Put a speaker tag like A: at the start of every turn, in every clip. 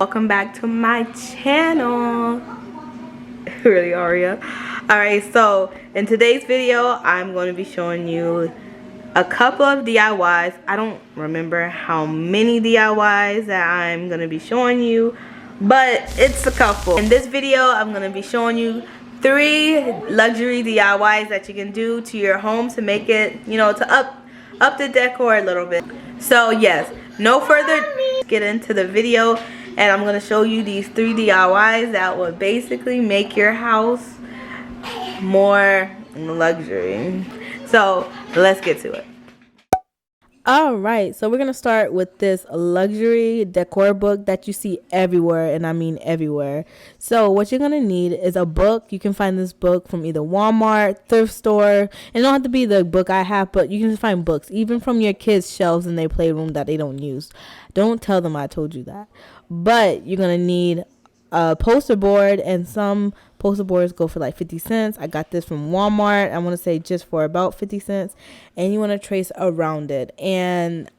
A: welcome back to my channel. Really, Aria? Alright, so in today's video I'm going to be showing you a couple of DIYs. I don't remember how many DIYs that I'm going to be showing you, but it's a couple. In this video I'm going to be showing you 3 luxury DIYs that you can do to your home to make it, you know, to up the decor a little bit. So yes, no further, get into the video, and I'm going to show you these 3 DIYs that will basically make your house more luxury. So let's get to it. Alright, so we're going to start with this luxury decor book that you see everywhere, and I mean everywhere. So what you're going to need is a book. You can find this book from either Walmart, thrift store. It don't have to be the book I have, but you can just find books, even from your kids' shelves in their playroom that they don't use. Don't tell them I told you that. But you're going to need a poster board, and some poster boards go for like 50 cents. I got this from Walmart, I want to say just for about 50 cents. And you want to trace around it. And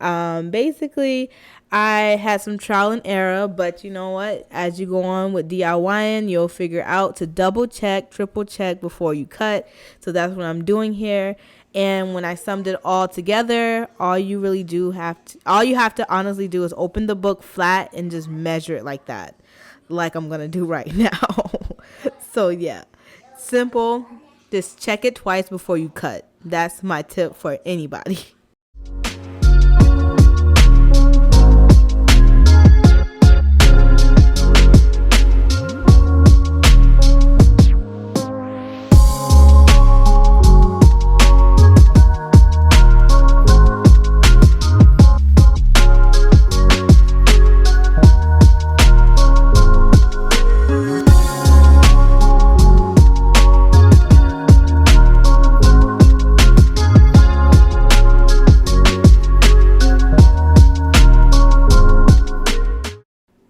A: basically I had some trial and error, but you know what, as you go on with DIYing, you'll figure out to double check, triple check before you cut. So that's what I'm doing here. And when I summed it all together, all you have to honestly do is open the book flat and just measure it like that, like I'm gonna do right now. So yeah, simple. Just check it twice before you cut. That's my tip for anybody.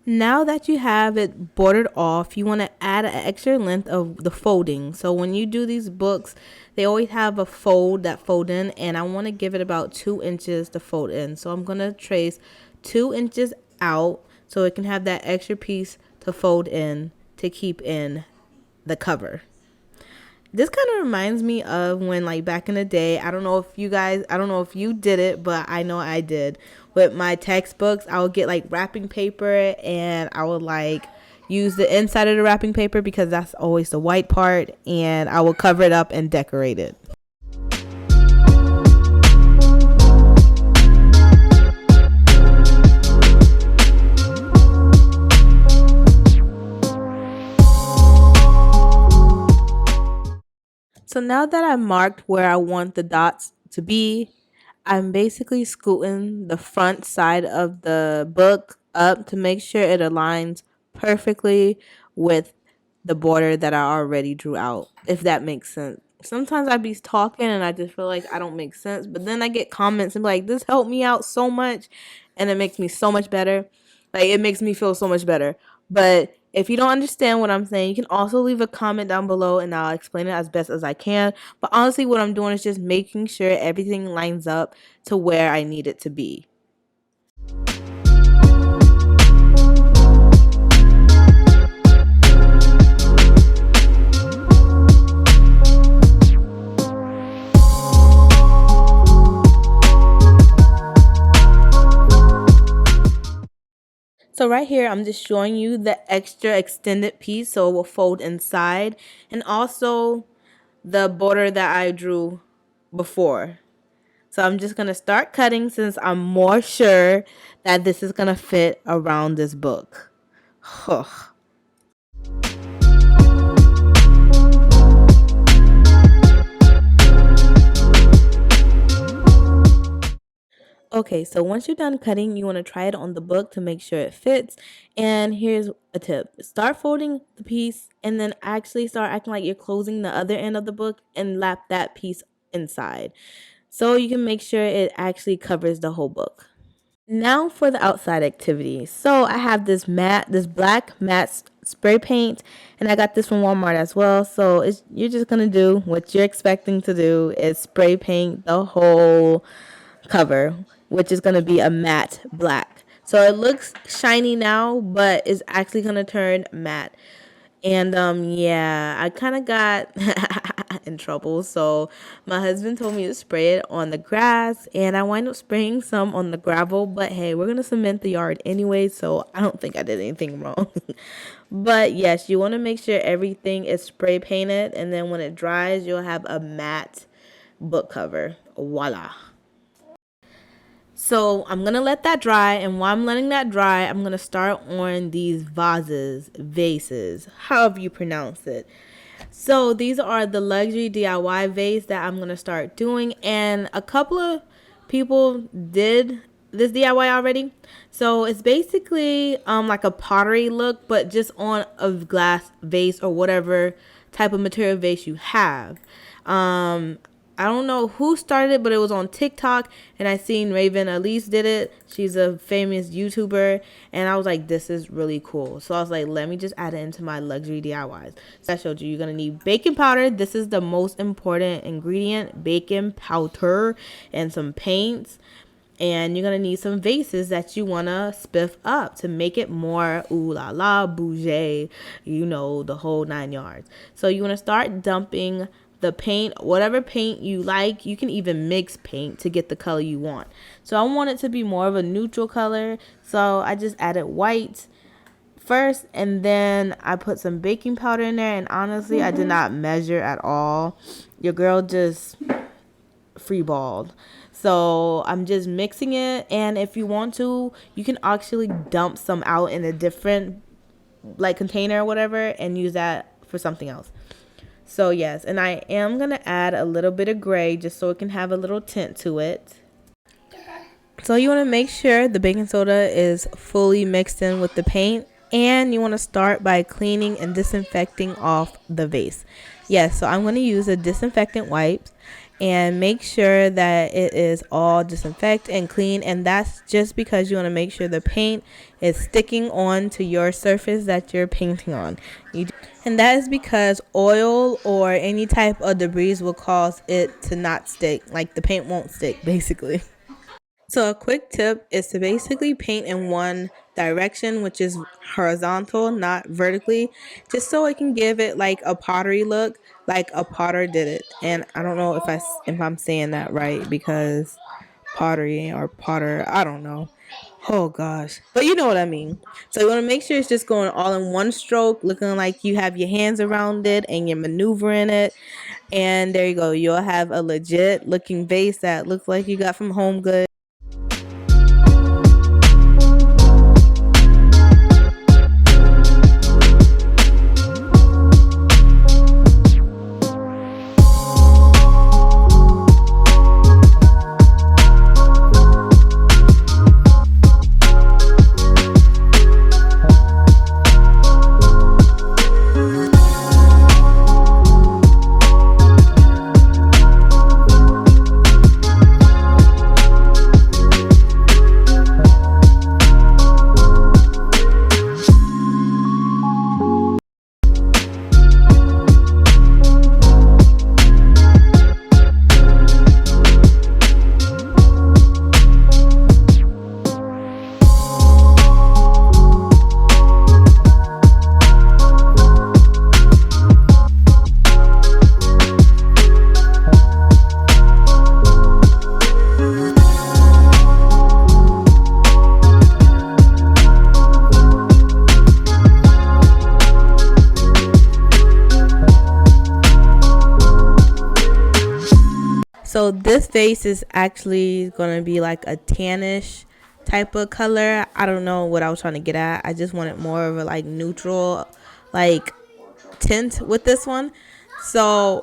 A: Now that you have it bordered off, you want to add an extra length of the folding. So when you do these books, they always have a fold in, and I want to give it about 2 inches to fold in. So I'm going to trace 2 inches out so it can have that extra piece to fold in to keep in the cover. This kind of reminds me of when, like, back in the day, I don't know if you did it, but I know I did. With my textbooks, I would get like wrapping paper, and I would like use the inside of the wrapping paper because that's always the white part, and I will cover it up and decorate it. So now that I've marked where I want the dots to be, I'm basically scooting the front side of the book up to make sure it aligns perfectly with the border that I already drew out, if that makes sense. Sometimes I be talking and I just feel like I don't make sense, but then I get comments and be like, this helped me out so much, and it makes me so much better. Like, it makes me feel so much better. But if you don't understand what I'm saying, you can also leave a comment down below and I'll explain it as best as I can. But honestly, what I'm doing is just making sure everything lines up to where I need it to be. So right here, I'm just showing you the extra extended piece so it will fold inside, and also the border that I drew before. So I'm just going to start cutting since I'm more sure that this is going to fit around this book. Okay, so once you're done cutting, you want to try it on the book to make sure it fits. And here's a tip. Start folding the piece and then actually start acting like you're closing the other end of the book and lap that piece inside, so you can make sure it actually covers the whole book. Now for the outside activity. So I have this black matte spray paint, and I got this from Walmart as well. So you're just going to do what you're expecting to do, is spray paint the whole cover, which is going to be a matte black. So it looks shiny now, but it's actually gonna turn matte. And yeah, I kind of got in trouble. So my husband told me to spray it on the grass, and I wind up spraying some on the gravel. But hey, we're gonna cement the yard anyway, so I don't think I did anything wrong. But yes, you want to make sure everything is spray painted, and then when it dries, you'll have a matte book cover. Voila. So I'm gonna let that dry, and while I'm letting that dry, I'm gonna start on these vases, however you pronounce it. So these are the luxury DIY vase that I'm gonna start doing, and a couple of people did this DIY already. So it's basically like a pottery look, but just on a glass vase or whatever type of material vase you have. I don't know who started it, but it was on TikTok, and I seen Raven Elise did it. She's a famous YouTuber, and I was like, this is really cool. So I was like, let me just add it into my luxury DIYs. So I showed you, you're gonna need baking powder. This is the most important ingredient, baking powder, and some paints. And you're gonna need some vases that you wanna spiff up to make it more ooh la la bougie, you know, the whole 9 yards. So you wanna start dumping the paint, whatever paint you like. You can even mix paint to get the color you want. So I want it to be more of a neutral color, so I just added white first, and then I put some baking powder in there. And honestly, I did not measure at all. Your girl just freeballed. So I'm just mixing it, and if you want to, you can actually dump some out in a different like container or whatever and use that for something else. So yes, and I am going to add a little bit of gray just so it can have a little tint to it. So you want to make sure the baking soda is fully mixed in with the paint, and you want to start by cleaning and disinfecting off the vase. Yes, so I'm going to use a disinfectant wipes and make sure that it is all disinfected and clean, and that's just because you want to make sure the paint is sticking on to your surface that you're painting on. And that is because oil or any type of debris will cause it to not stick, like the paint won't stick basically. So a quick tip is to basically paint in one direction, which is horizontal, not vertically, just so it can give it like a pottery look, like a potter did it. And I don't know if I'm saying that right, because pottery or potter, I don't know. Oh gosh, but you know what I mean. So you want to make sure it's just going all in one stroke, looking like you have your hands around it and you're maneuvering it. And there you go, you'll have a legit looking vase that looks like you got from Home Goods. So this vase is actually going to be like a tannish type of color. I don't know what I was trying to get at. I just wanted more of a like neutral like tint with this one. So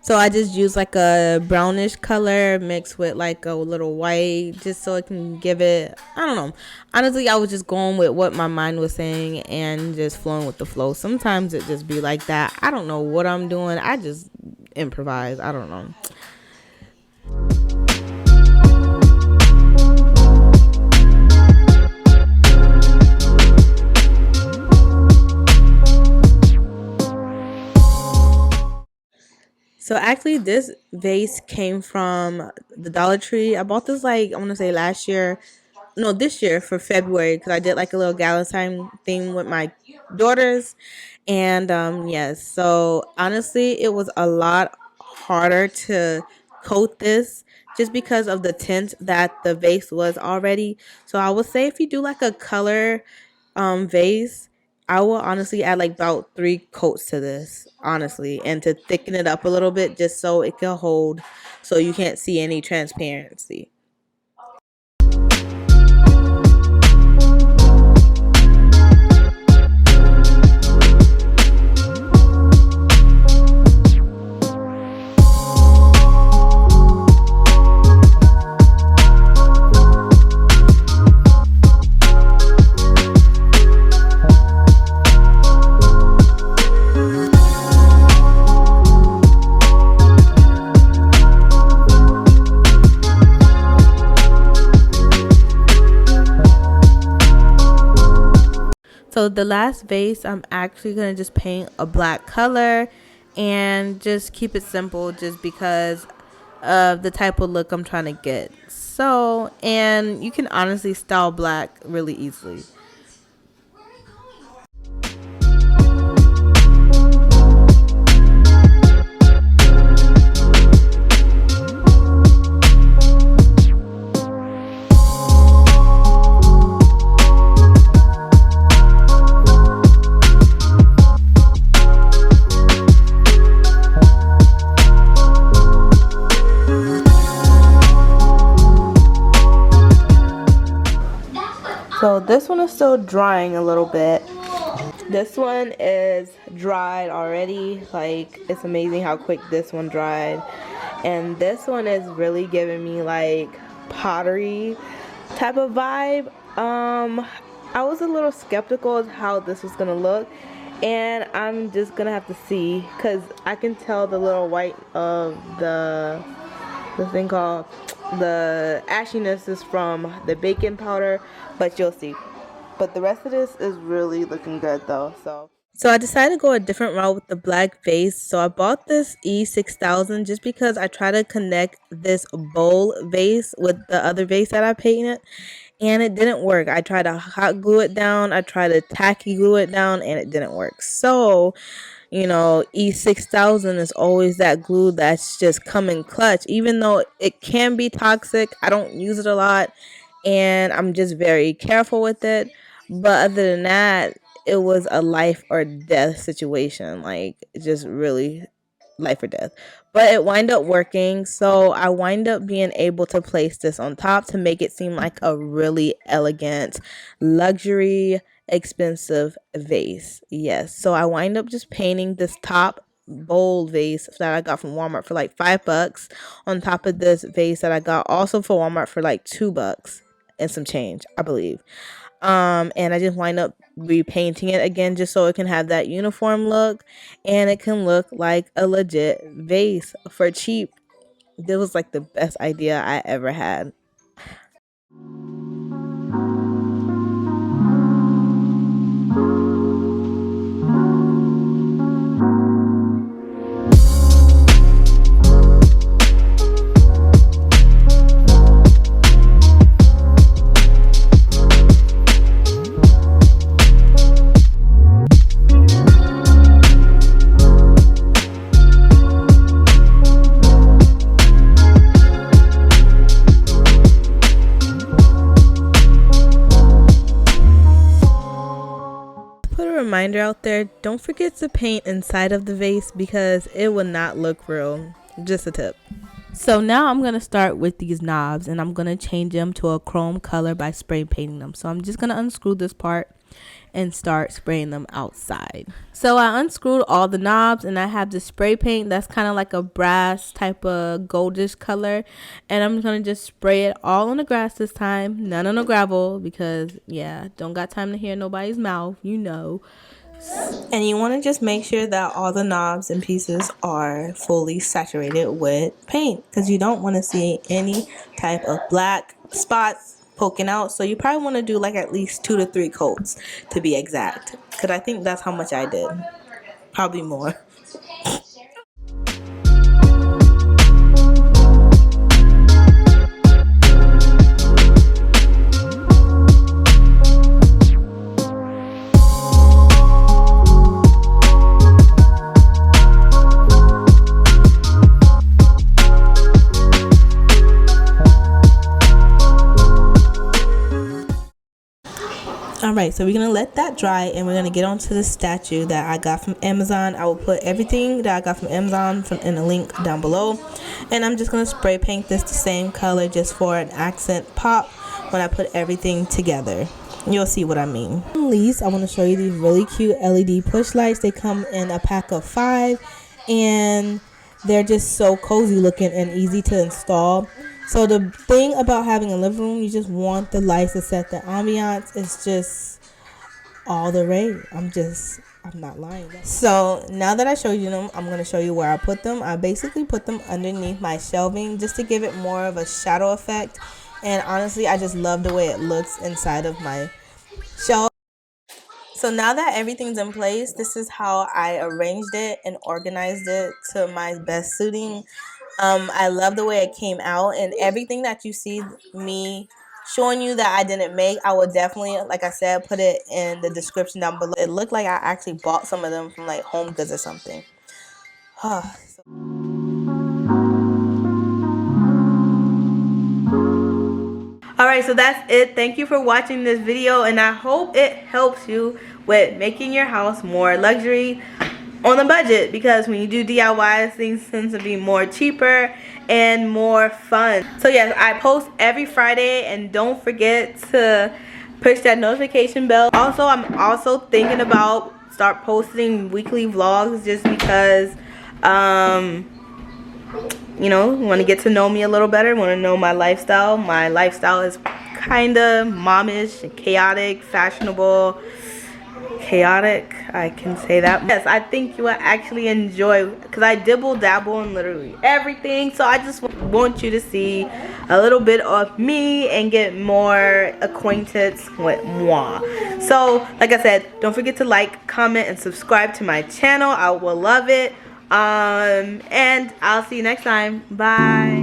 A: I just used like a brownish color mixed with like a little white, just so it can give it, I don't know. Honestly, I was just going with what my mind was saying and just flowing with the flow. Sometimes it just be like that. I don't know what I'm doing. I just improvise. I don't know. So actually this vase came from the Dollar Tree. I bought this like, I want to say last year. no, this year for February, because I did like a little Valentine thing with my daughters. And yes, so honestly, it was a lot harder to coat this just because of the tint that the vase was already. So I would say if you do like a color vase, I will honestly add like about 3 coats to this, honestly, and to thicken it up a little bit just so it can hold, so you can't see any transparency. So the last vase, I'm actually going to just paint a black color and just keep it simple just because of the type of look I'm trying to get. So, and you can honestly style black really easily. So this one is still drying a little bit. This one is dried already. Like, it's amazing how quick this one dried. And this one is really giving me like pottery type of vibe. I was a little skeptical of how this was gonna look, and I'm just gonna have to see, because I can tell the little white of the thing called the ashiness is from the baking powder, but you'll see. But the rest of this is really looking good though. So I decided to go a different route with the black vase. So I bought this E6000 just because I try to connect this bowl vase with the other vase that I painted, and it didn't work. I tried to hot glue it down, I tried to tacky glue it down, and it didn't work. So, you know, E6000 is always that glue that's just coming clutch. Even though it can be toxic, I don't use it a lot, and I'm just very careful with it. But other than that, it was a life or death situation. Like, just really life or death. But it wind up working, so I wind up being able to place this on top to make it seem like a really elegant, luxury, expensive vase. Yes, so I wind up just painting this top bowl vase that I got from Walmart for like $5 on top of this vase that I got also for Walmart for like $2 and some change, I believe. And I just wind up repainting it again just so it can have that uniform look and it can look like a legit vase for cheap. This was like the best idea I ever had. Reminder out there, don't forget to paint inside of the vase because it will not look real. Just a tip. So now I'm going to start with these knobs, and I'm going to change them to a chrome color by spray painting them. So I'm just going to unscrew this part and start spraying them outside. So I unscrewed all the knobs, and I have the spray paint that's kind of like a brass type of goldish color, and I'm going to just spray it all on the grass this time, none on the gravel, because yeah, don't got time to hear nobody's mouth, you know. And you want to just make sure that all the knobs and pieces are fully saturated with paint, because you don't want to see any type of black spots poking out. So you probably want to do like at least 2 to 3 coats to be exact, because I think that's how much I did, probably more. Alright, so we're going to let that dry and we're going to get onto the statue that I got from Amazon. I will put everything that I got from Amazon in the link down below. And I'm just going to spray paint this the same color just for an accent pop when I put everything together. You'll see what I mean. Least, I want to show you these really cute LED push lights. They come in a pack of 5 and they're just so cozy looking and easy to install. So the thing about having a living room, you just want the lights to set the ambiance. It's just all the rage. I'm not lying. So now that I showed you them, I'm going to show you where I put them. I basically put them underneath my shelving just to give it more of a shadow effect. And honestly, I just love the way it looks inside of my shelf. So now that everything's in place, this is how I arranged it and organized it to my best suiting. I love the way it came out, and everything that you see me showing you that I didn't make, I will definitely, like I said, put it in the description down below. It looked like I actually bought some of them from like Home Goods or something. Alright, so that's it. Thank you for watching this video, and I hope it helps you with making your house more luxury on a budget, because when you do DIYs, things tend to be more cheaper and more fun. So yes, I post every Friday, and don't forget to push that notification bell. Also, I'm also thinking about start posting weekly vlogs just because you know, want to get to know me a little better, want to know my lifestyle. My lifestyle is kind of momish, chaotic, fashionable. Chaotic, I can say that. Yes, I think you will actually enjoy, because I dibble dabble in literally everything. So I just want you to see a little bit of me and get more acquainted with moi. So like I said, don't forget to like, comment, and subscribe to my channel. I will love it. And I'll see you next time. Bye.